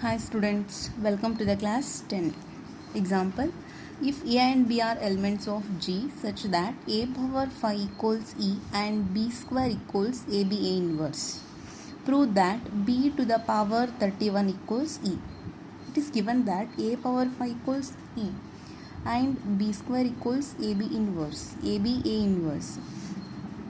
Hi students, welcome to the class 10. Example, if A and B are elements of G such that A power 5 equals E and B square equals AB A inverse. Prove that B to the power 31 equals E. It is given that A power 5 equals E and B square equals AB inverse, AB A inverse.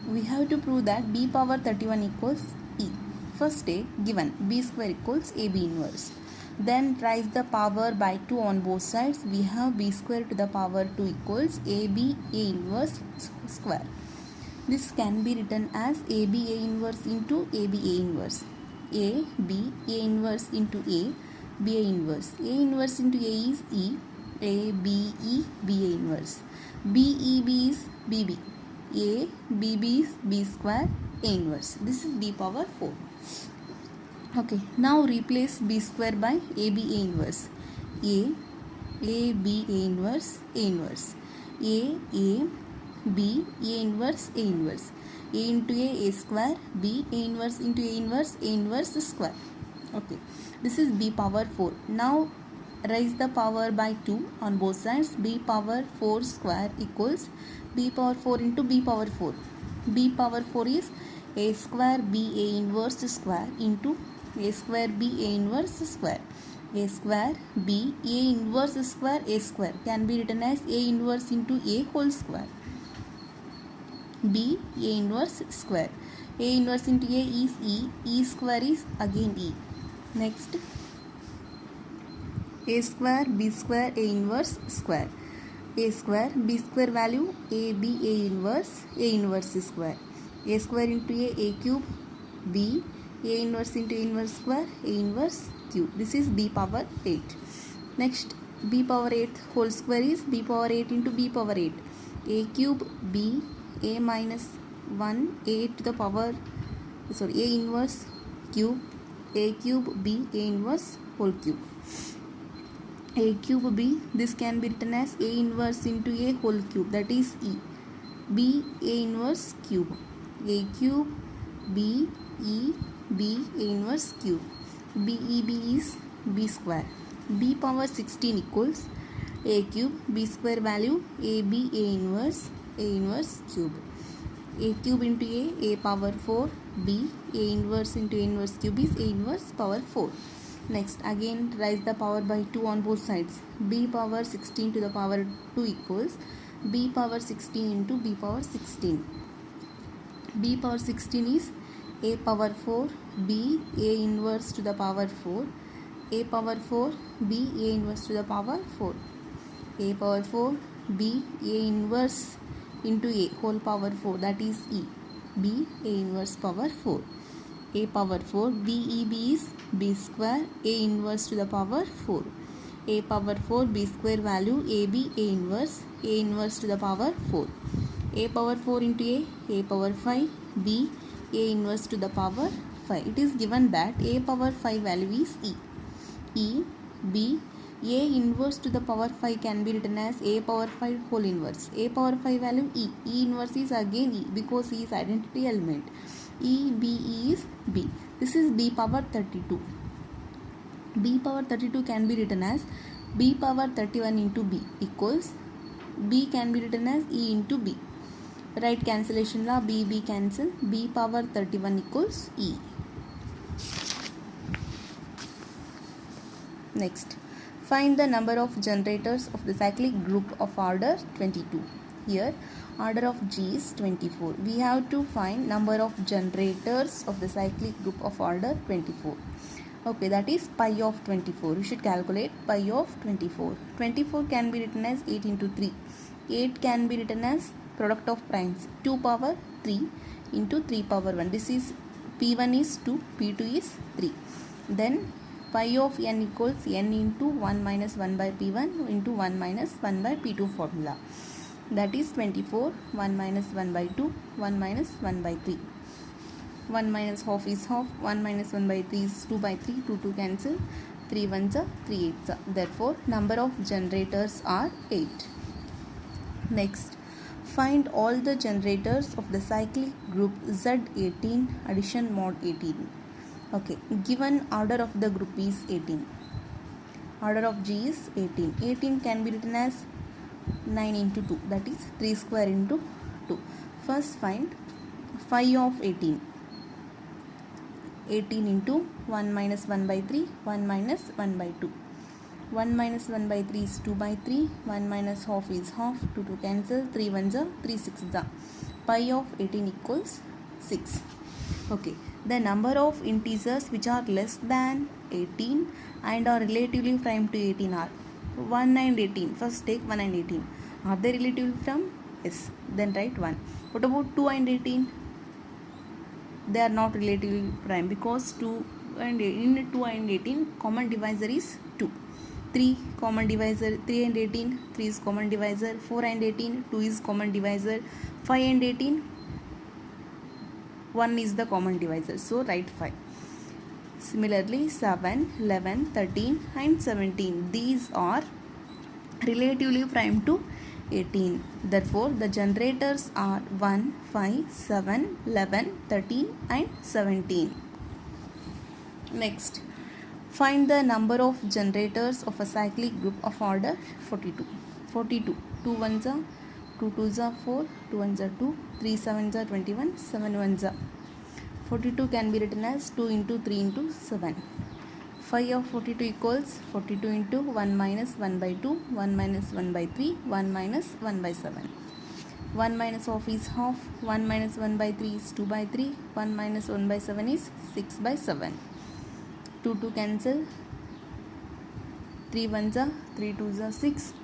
We have to prove that B power 31 equals E. First take given B square equals AB inverse. Then raise the power by 2 on both sides. We have B square to the power 2 equals AB A inverse square. This can be written as AB A inverse into AB A inverse. A B A inverse into A B A inverse. A inverse into A is E. A B E B A inverse. B E B is B B. A B B is B square A inverse. This is B power 4. Okay, now replace B square by AB A inverse. A B A inverse A inverse. A B A inverse A inverse. A into A square. B A inverse into A inverse square. Okay, this is B power 4. Now raise the power by 2 on both sides. B power 4 square equals B power 4 into B power 4. B power 4 is A square B A inverse square into A square B A inverse square. A square B A inverse square A square can be written as A inverse into A whole square. B A inverse square. A inverse into A is E. E square is again E. Next, A square B square A inverse square. A square B square value A B A inverse square. A square into A cube B A inverse into A inverse square A inverse cube. This is B power 8. Next, B power 8 whole square is B power 8 into B power 8. A cube B A minus 1 A to the power A inverse cube A cube B A inverse whole cube. A cube B, this can be written as A inverse into A whole cube, that is E. B A inverse cube. A cube B E B A inverse cube. B E B is B square. B power 16 equals A cube B square value A B A inverse cube. A cube into A power 4 B A inverse into A inverse cube is A inverse power 4. Next, again raise the power by 2 on both sides. B power 16 to the power 2 equals B power 16 into B power 16. B power 16 is A power 4 B A inverse to the power 4. A power 4 B A inverse to the power 4. A power 4 B A inverse into A whole power 4, that is E. B A inverse power 4. A power 4 B E B is B square A inverse to the power 4. A power 4 B square value A B A inverse to the power 4. A power 4 into A power 5 B A inverse to the power 5. It is given that A power 5 value is E. E B A inverse to the power 5 can be written as A power 5 whole inverse. A power 5 value E. E inverse is again E because E is identity element. E B E is B. This is B power 32. B power 32 can be written as B power 31 into B equals B can be written as E into B. Right cancellation law, B cancel. B power 31 equals E. Next, find the number of generators of the cyclic group of order 22. Here order of G is 24. We have to find number of generators of the cyclic group of order 24. Okay, that is pi of 24. You should calculate pi of 24. 24 can be written as 8 into 3. 8 can be written as product of primes 2 power 3 into 3 power 1. This is P1 is 2, P2 is 3. Then pi of n equals n into 1 minus 1 by P1 into 1 minus 1 by P2 formula. That is 24, 1 minus 1 by 2, 1 minus 1 by 3. 1 minus half is half, 1 minus 1 by 3 is 2 by 3, 2 cancel, 3 1s are 3 8s are. Therefore, number of generators are 8. Next, find all the generators of the cyclic group Z18 addition mod 18. Okay, given order of the group is 18. Order of G is 18. 18 can be written as 9 into 2, that is 3 square into 2. First find phi of 18. 18 into 1 minus 1 by 3, 1 minus 1 by 2. 1 minus 1 by 3 is 2 by 3, 1 minus half is half, 2 cancel, 3 1s are 3 6s are. Pi of 18 equals 6. Okay, the number of integers which are less than 18 and are relatively prime to 18 are 1 and 18. First take 1 and 18. Are they relatively prime? Yes. Then write 1. What about 2 and 18? They are not relatively prime because 2 and 18 common divisor is 2. 3 common divisor, 3 and 18, 3 is common divisor, 4 and 18, 2 is common divisor, 5 and 18, 1 is the common divisor, so write 5. Similarly 7, 11, 13 and 17, these are relatively prime to 18. Therefore the generators are 1, 5, 7, 11, 13 and 17. Next, find the number of generators of a cyclic group of order 42. 42. 2 1s are 2 2s are 4, 2 1s are 2, 3 7s are 21, 7 1s are. 42 can be written as 2 into 3 into 7. Phi of 42 equals 42 into 1 minus 1 by 2, 1 minus 1 by 3, 1 minus 1 by 7. 1 minus half is half, 1 minus 1 by 3 is 2 by 3, 1 minus 1 by 7 is 6 by 7. 2 2 cancel, 3 1s are 3 2s are 6,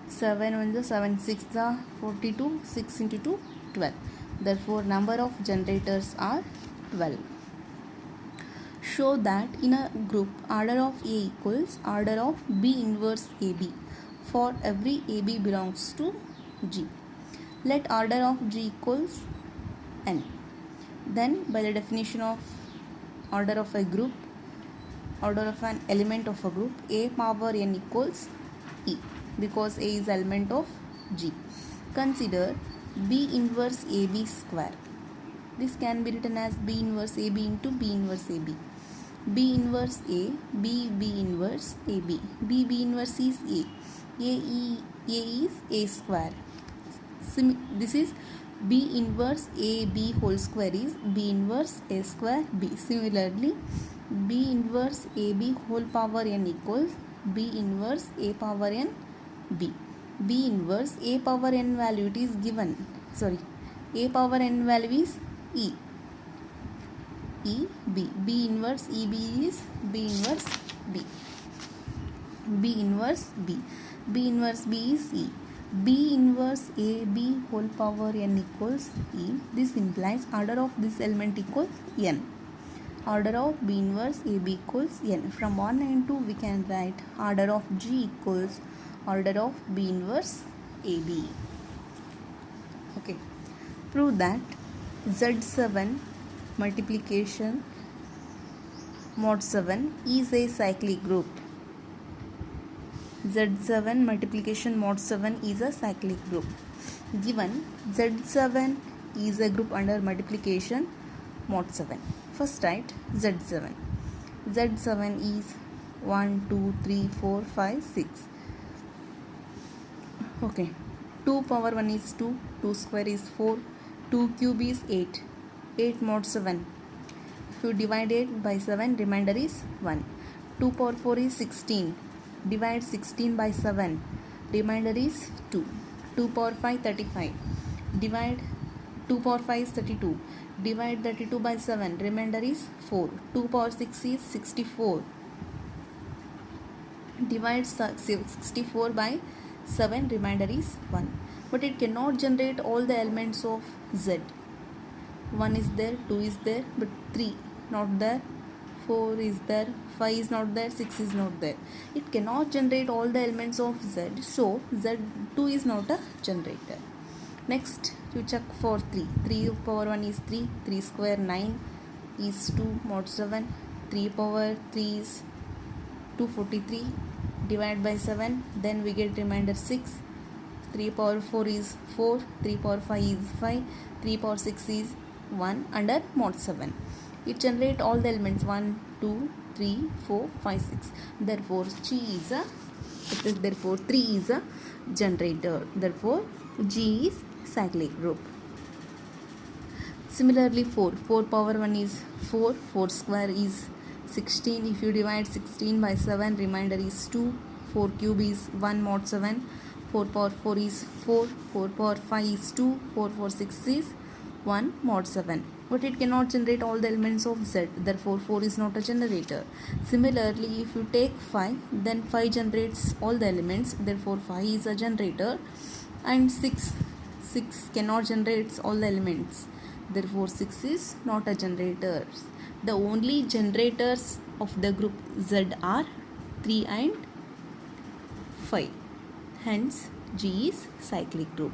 7 1s are 7 6s are 42, 6 into 2 12. Therefore number of generators are 12. Show that in a group order of A equals order of B inverse AB for every AB belongs to G. Let order of G equals n. Then by the definition of order of a group, order of an element of a group, A power n equals E because A is element of G. Consider B inverse AB square. This can be written as B inverse AB into B inverse AB. B inverse A, B inverse AB. B inverse is A. A is A square. This is B inverse AB whole square is B inverse A square B. Similarly, B inverse AB whole power n equals B inverse A power n B. B inverse A power n value it is given. A power n value is E. B. B inverse EB is B inverse B. B inverse B. B inverse B is E. B inverse AB whole power n equals E. This implies order of this element equals n. Order of B inverse AB equals n. From 1 and 2 we can write order of G equals order of B inverse AB. Okay. Prove that Z7 multiplication mod 7 is a cyclic group. Z7 multiplication mod 7 is a cyclic group. Given Z7 is a group under multiplication mod 7. First write Z7. Z7 is 1, 2, 3, 4, 5, 6. Okay. 2 power 1 is 2. 2 square is 4. 2 cube is 8. 8 mod 7. If you divide 8 by 7, remainder is 1. 2 power 4 is 16. Divide 16 by 7. Remainder is 2. 2 power 5 35. Divide 2 power 5 is 32. Divide 32 by 7. Remainder is 4. 2 power 6 is 64. Divide 64 by 7. Remainder is 1. But it cannot generate all the elements of Z. 1 is there, 2 is there, but 3 not there, 4 is there, 5 is not there, 6 is not there. It cannot generate all the elements of Z, so Z2 is not a generator. Next, you check for 3. 3 power 1 is 3, 3 square 9 is 2 mod 7, 3 power 3 is 243, divide by 7, then we get remainder 6. 3 power 4 is 4, 3 power 5 is 5, 3 power 6 is 1 under mod 7. It generates all the elements 1, 2, 3, 4, 5, 6. Therefore, therefore 3 is a generator. Therefore, G is cyclic group. Similarly, 4 power 1 is 4. 4 square is 16. If you divide 16 by 7, remainder is 2. 4 cube is 1 mod 7. 4 power 4 is 4. 4 power 5 is 2. 4 power 6 is 1 mod 7. But it cannot generate all the elements of Z. Therefore, 4 is not a generator. Similarly, if you take 5, then 5 generates all the elements. Therefore, 5 is a generator. And 6 cannot generate all the elements. Therefore, 6 is not a generator. The only generators of the group Z are 3 and 5. Hence, G is cyclic group.